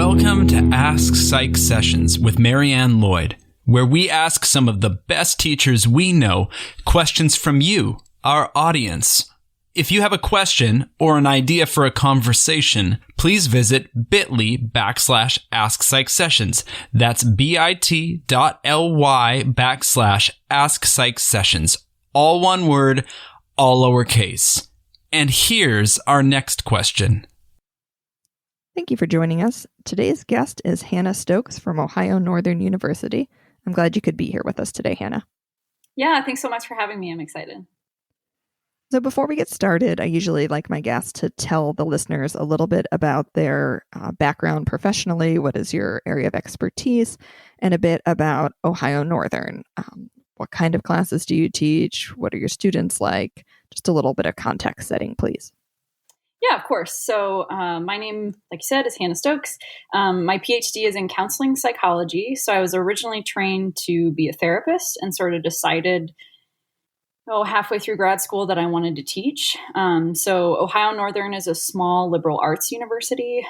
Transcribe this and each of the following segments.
Welcome to AskPsychSessions with Marianne Lloyd, where we ask some of the best teachers we know questions from you, our audience. If you have a question or an idea for a conversation, please visit bit.ly/AskPsychSessions. That's bit.ly/AskPsychSessions. All one word, all lowercase. And here's our next question. Thank you for joining us. Today's guest is Hannah Stokes from Ohio Northern University. I'm glad you could be here with us today, Hannah. Yeah, thanks so much for having me. I'm excited. So before we get started, I usually like my guests to tell the listeners a little bit about their background professionally. What is your area of expertise? And a bit about Ohio Northern. What kind of classes do you teach? What are your students like? Just a little bit of context setting, please. Yeah, of course. So my name, like you said, is Hannah Stokes. My PhD is in counseling psychology. So I was originally trained to be a therapist and sort of decided halfway through grad school that I wanted to teach. So Ohio Northern is a small liberal arts university.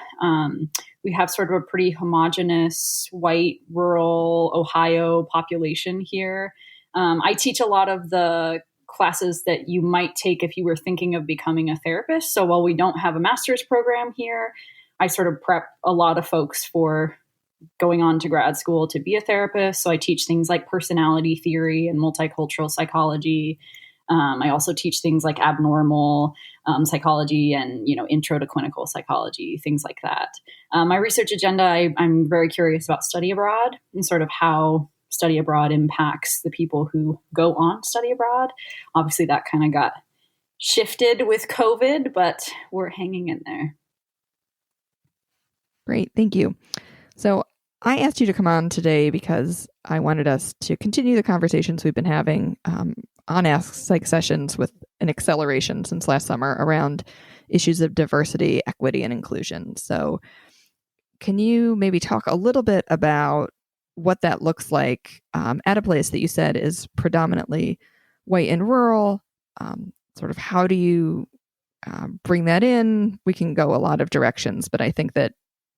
We have sort of a pretty homogenous, white, rural Ohio population here. I teach a lot of the classes that you might take if you were thinking of becoming a therapist. So while we don't have a master's program here, I sort of prep a lot of folks for going on to grad school to be a therapist. So I teach things like personality theory and multicultural psychology. I also teach things like abnormal psychology and, intro to clinical psychology, things like that. My research agenda, I'm very curious about study abroad and sort of how study abroad impacts the people who go on study abroad. Obviously, that kind of got shifted with COVID, but we're hanging in there. Great. Thank you. So I asked you to come on today because I wanted us to continue the conversations we've been having on AskPsychSessions with an acceleration since last summer around issues of diversity, equity, and inclusion. So can you maybe talk a little bit about what that looks like at a place that you said is predominantly white and rural? Sort of how do you bring that in? We can go a lot of directions, but I think that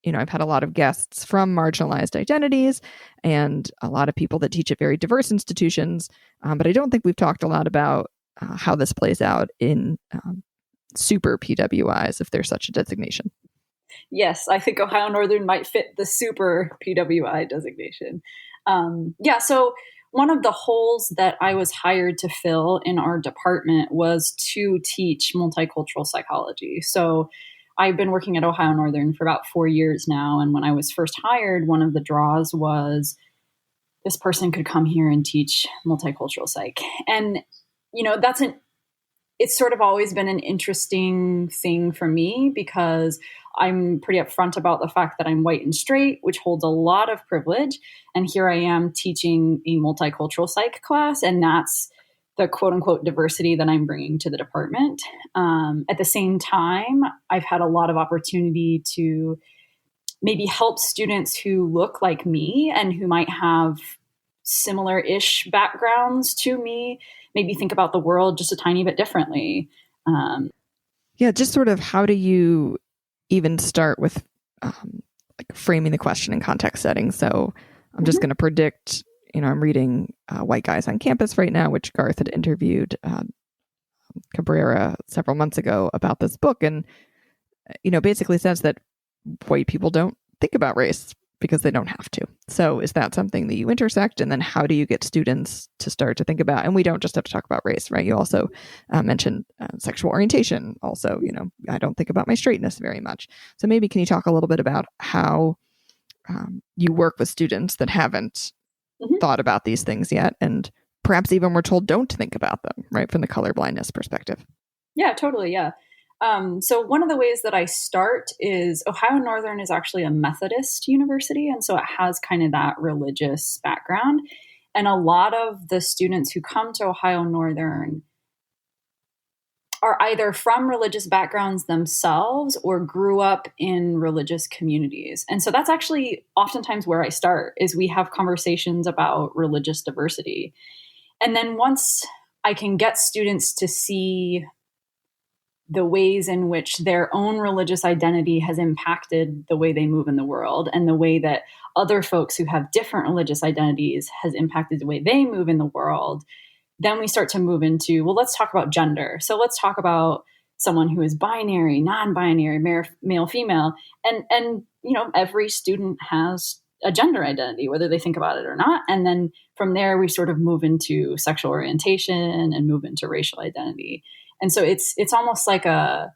I've had a lot of guests from marginalized identities and a lot of people that teach at very diverse institutions, but I don't think we've talked a lot about how this plays out in super PWIs, if there's such a designation. Yes, I think Ohio Northern might fit the super PWI designation. So one of the holes that I was hired to fill in our department was to teach multicultural psychology. So I've been working at Ohio Northern for about 4 years now. And when I was first hired, one of the draws was this person could come here and teach multicultural psych. And, it's sort of always been an interesting thing for me because I'm pretty upfront about the fact that I'm white and straight, which holds a lot of privilege. And here I am teaching a multicultural psych class, and that's the quote unquote diversity that I'm bringing to the department. At the same time, I've had a lot of opportunity to maybe help students who look like me and who might have similar-ish backgrounds to me, maybe think about the world just a tiny bit differently. Just sort of how do you even start with framing the question in context setting? So I'm just going to predict, I'm reading White Guys on Campus right now, which Garth had interviewed Cabrera several months ago about this book. And, basically says that white people don't think about race because they don't have to. So is that something that you intersect? And then how do you get students to start to think about, and we don't just have to talk about race, right? You also mentioned sexual orientation. Also, I don't think about my straightness very much. So maybe can you talk a little bit about how you work with students that haven't thought about these things yet, and perhaps even were told don't think about them, right, from the colorblindness perspective? Yeah, totally. Yeah. So one of the ways that I start is Ohio Northern is actually a Methodist university. And so it has kind of that religious background. And a lot of the students who come to Ohio Northern are either from religious backgrounds themselves or grew up in religious communities. And so that's actually oftentimes where I start, is we have conversations about religious diversity. And then once I can get students to see the ways in which their own religious identity has impacted the way they move in the world, and the way that other folks who have different religious identities has impacted the way they move in the world, then we start to move into, well, let's talk about gender. So let's talk about someone who is binary, non-binary, male, female. And every student has a gender identity, whether they think about it or not. And then from there, we sort of move into sexual orientation and move into racial identity. And so it's almost like a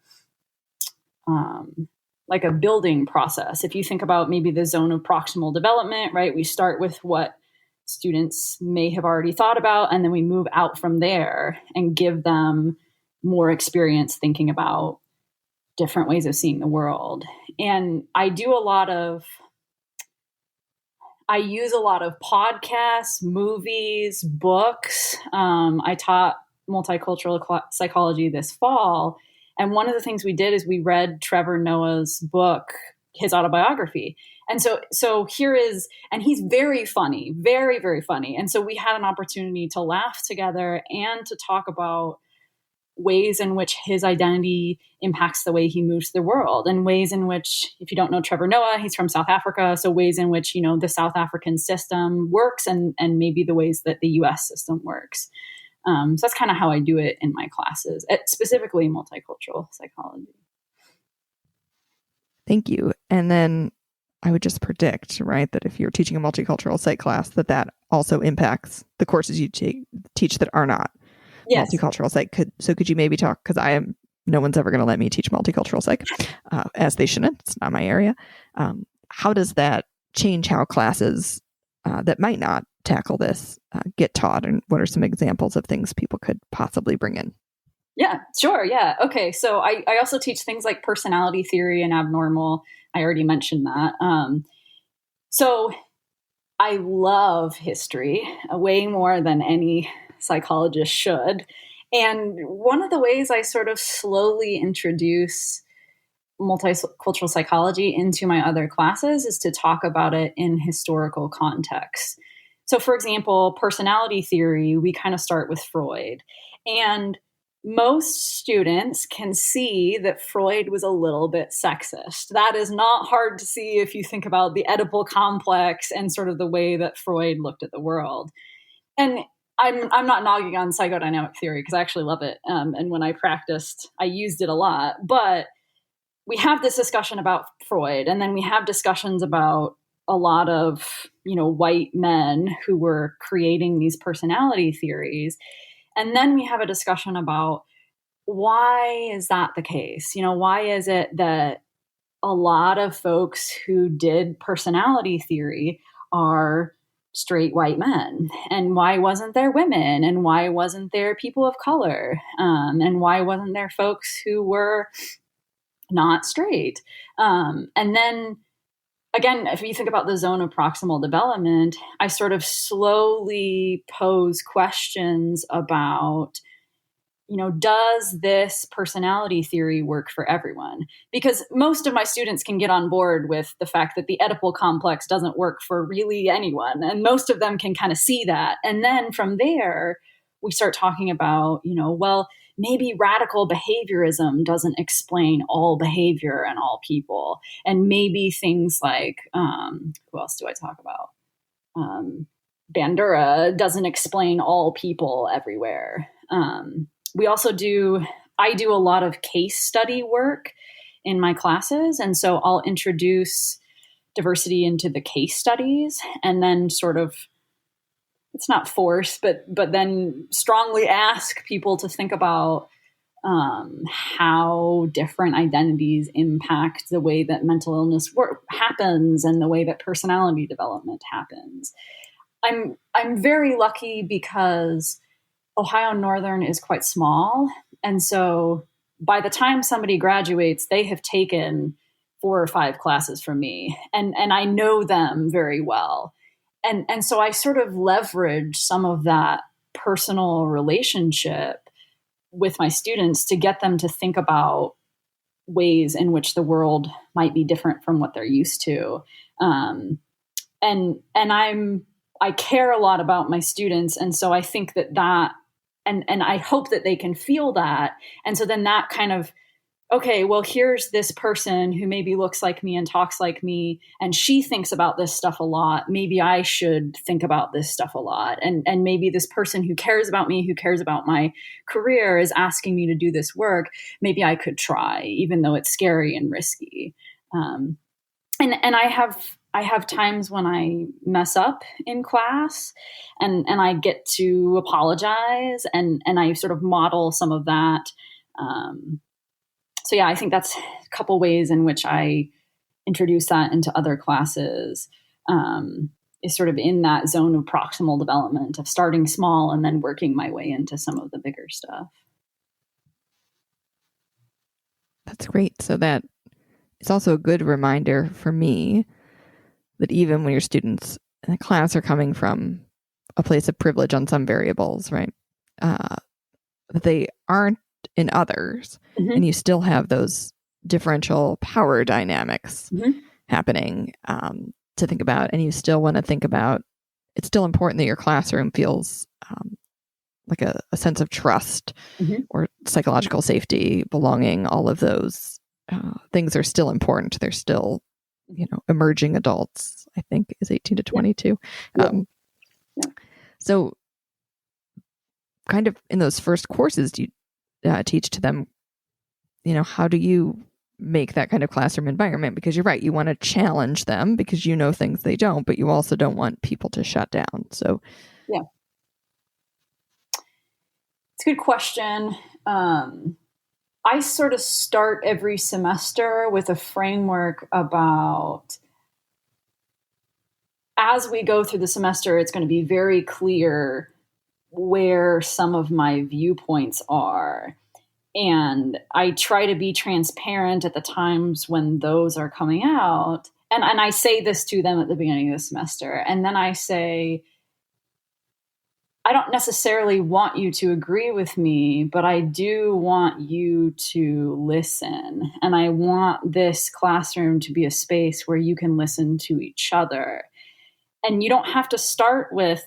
building process. If you think about maybe the zone of proximal development, right? We start with what students may have already thought about, and then we move out from there and give them more experience thinking about different ways of seeing the world. And I use a lot of podcasts, movies, books. I taught multicultural psychology this fall. And one of the things we did is we read Trevor Noah's book, his autobiography. And so here is, and he's very funny, very, very funny. And so we had an opportunity to laugh together and to talk about ways in which his identity impacts the way he moves the world, and ways in which, if you don't know Trevor Noah, he's from South Africa. So ways in which, the South African system works, and maybe the ways that the US system works. So that's kind of how I do it in my classes, specifically multicultural psychology. Thank you. And then I would just predict, right, that if you're teaching a multicultural psych class, that also impacts the courses you teach that are not multicultural psych. Could you maybe talk, because no one's ever going to let me teach multicultural psych, as they shouldn't. It's not my area. How does that change how classes that might not tackle this get taught, and what are some examples of things people could possibly bring in? Yeah, sure. Yeah. Okay. So I also teach things like personality theory and abnormal. I already mentioned that. So I love history way more than any psychologist should. And one of the ways I sort of slowly introduce multicultural psychology into my other classes is to talk about it in historical context. So for example, personality theory, we kind of start with Freud. And most students can see that Freud was a little bit sexist. That is not hard to see if you think about the Oedipal complex and sort of the way that Freud looked at the world. And I'm not nogging on psychodynamic theory because I actually love it. And when I practiced, I used it a lot. But we have this discussion about Freud, and then we have discussions about a lot of, white men who were creating these personality theories. And then we have a discussion about why is that the case? Why is it that a lot of folks who did personality theory are straight white men? And why wasn't there women? And why wasn't there people of color? And why wasn't there folks who were not straight? And then again, if you think about the zone of proximal development, I sort of slowly pose questions about, does this personality theory work for everyone? Because most of my students can get on board with the fact that the Oedipal complex doesn't work for really anyone. And most of them can kind of see that. And then from there, we start talking about, well, maybe radical behaviorism doesn't explain all behavior and all people. And maybe things like, who else do I talk about? Bandura doesn't explain all people everywhere. I do a lot of case study work in my classes. And so I'll introduce diversity into the case studies, and then sort of, it's not force, but then strongly ask people to think about how different identities impact the way that mental illness happens and the way that personality development happens. I'm very lucky because Ohio Northern is quite small. And so by the time somebody graduates, they have taken 4 or 5 classes from me, and I know them very well. And so I sort of leverage some of that personal relationship with my students to get them to think about ways in which the world might be different from what they're used to. And I care a lot about my students. And so I think that and I hope that they can feel that. And so then that kind of okay, well, here's this person who maybe looks like me and talks like me, and she thinks about this stuff a lot. Maybe I should think about this stuff a lot. And maybe this person who cares about me, who cares about my career, is asking me to do this work. Maybe I could try, even though it's scary and risky. And I have times when I mess up in class, and I get to apologize, and I sort of model some of that. So yeah, I think that's a couple ways in which I introduce that into other classes, is sort of in that zone of proximal development of starting small and then working my way into some of the bigger stuff. That's great. So that it's also a good reminder for me that even when your students in the class are coming from a place of privilege on some variables, right, that they aren't in others, and you still have those differential power dynamics happening to think about, and you still want to think about, it's still important that your classroom feels like a sense of trust or psychological safety, belonging. All of those things are still important. They're still, emerging adults, I think, is 18 to 22. So kind of in those first courses, do you teach to them, how do you make that kind of classroom environment? Because you're right, you want to challenge them because you know things they don't, but you also don't want people to shut down. So yeah, it's a good question. I sort of start every semester with a framework about, as we go through the semester, it's going to be very clear where some of my viewpoints are. And I try to be transparent at the times when those are coming out. And I say this to them at the beginning of the semester. And then I say, I don't necessarily want you to agree with me, but I do want you to listen. And I want this classroom to be a space where you can listen to each other. And you don't have to start with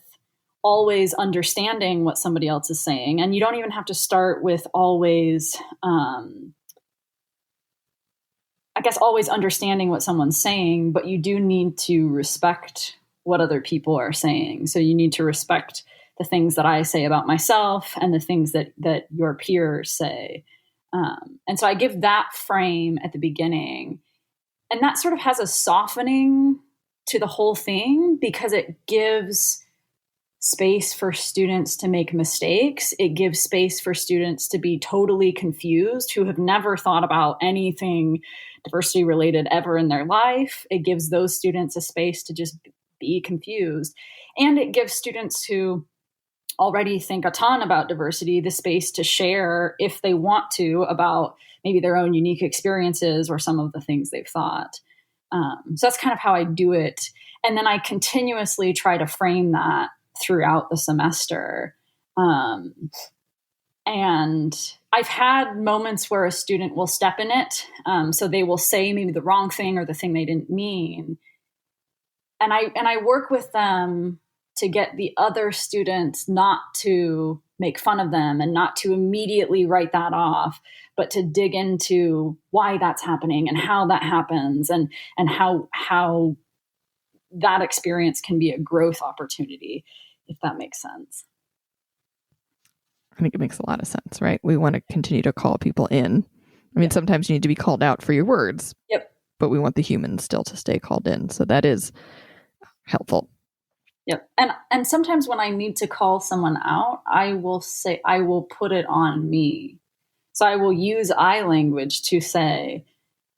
always understanding what somebody else is saying. And you don't even have to start with always, always understanding what someone's saying, but you do need to respect what other people are saying. So you need to respect the things that I say about myself and the things that your peers say. And so I give that frame at the beginning, and that sort of has a softening to the whole thing because it gives space for students to make mistakes. It gives space for students to be totally confused, who have never thought about anything diversity related ever in their life. It gives those students a space to just be confused. And it gives students who already think a ton about diversity the space to share, if they want to, about maybe their own unique experiences or some of the things they've thought. So that's kind of how I do it. And then I continuously try to frame that throughout the semester. And I've had moments where a student will step in it. So they will say maybe the wrong thing or the thing they didn't mean. And I work with them to get the other students not to make fun of them and not to immediately write that off, but to dig into why that's happening and how that happens and how that experience can be a growth opportunity, if that makes sense. I think it makes a lot of sense, right? We want to continue to call people in. I mean, sometimes you need to be called out for your words, but we want the humans still to stay called in. So that is helpful. Yep. And sometimes when I need to call someone out, I will put it on me. So I will use I language to say,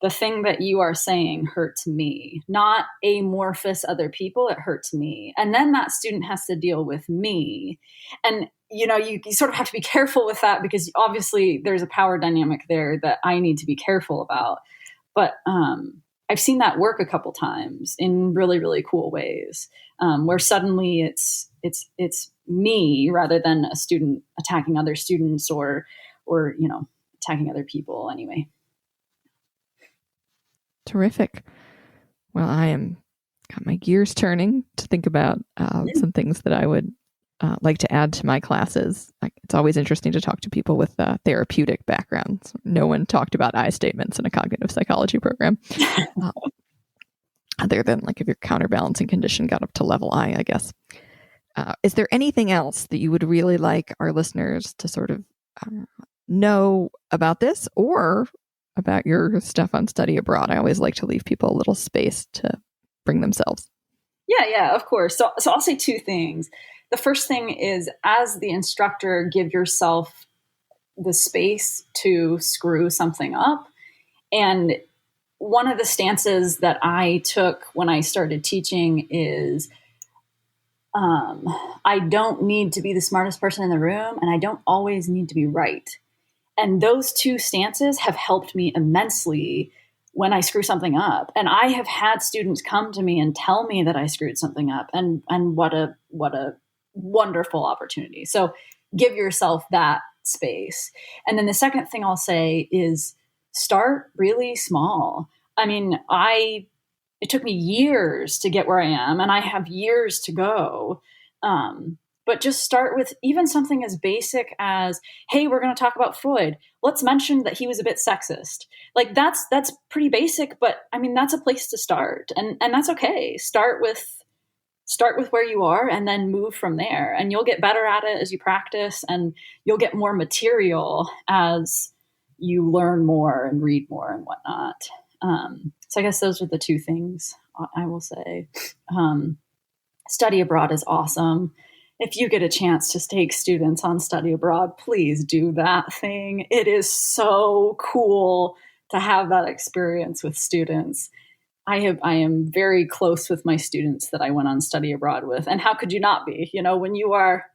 the thing that you are saying hurts me, not amorphous other people. It hurts me. And then that student has to deal with me. And, you sort of have to be careful with that because obviously there's a power dynamic there that I need to be careful about. But I've seen that work a couple times in really, really cool ways, where suddenly it's me rather than a student attacking other students or attacking other people anyway. Terrific. Well, I am got my gears turning to think about some things that I would like to add to my classes. It's always interesting to talk to people with therapeutic backgrounds. No one talked about I statements in a cognitive psychology program. Other than like if your counterbalancing condition got up to level I guess. Is there anything else that you would really like our listeners to sort of know about this or about your stuff on study abroad? I always like to leave people a little space to bring themselves. Yeah, of course. So I'll say two things. The first thing is, as the instructor, give yourself the space to screw something up. And one of the stances that I took when I started teaching is I don't need to be the smartest person in the room, and I don't always need to be right. And those two stances have helped me immensely when I screw something up. And I have had students come to me and tell me that I screwed something up, and what a wonderful opportunity. So give yourself that space. And then the second thing I'll say is start really small. I mean, it took me years to get where I am, and I have years to go. But just start with even something as basic as, hey, we're going to talk about Freud. Let's mention that he was a bit sexist. Like that's pretty basic, but I mean, that's a place to start, and that's okay. Start with where you are and then move from there, and you'll get better at it as you practice, and you'll get more material as you learn more and read more and whatnot. So I guess those are the two things I will say. Study abroad is awesome. If you get a chance to take students on study abroad, please do that thing. It is so cool to have that experience with students. I am very close with my students that I went on study abroad with. And how could you not be? You know, when you are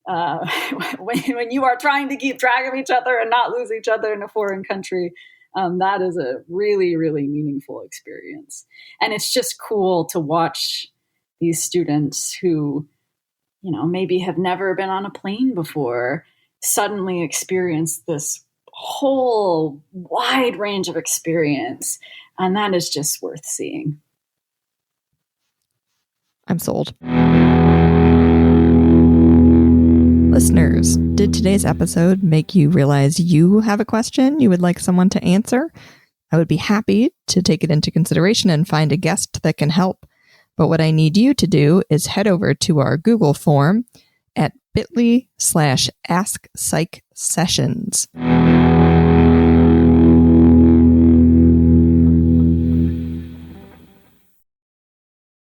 when you are trying to keep track of each other and not lose each other in a foreign country, that is a really, really meaningful experience. And it's just cool to watch these students who, you know, maybe have never been on a plane before, suddenly experience this whole wide range of experience. And that is just worth seeing. I'm sold. Listeners, did today's episode make you realize you have a question you would like someone to answer? I would be happy to take it into consideration and find a guest that can help. But what I need you to do is head over to our Google form at bit.ly/AskPsychSessions.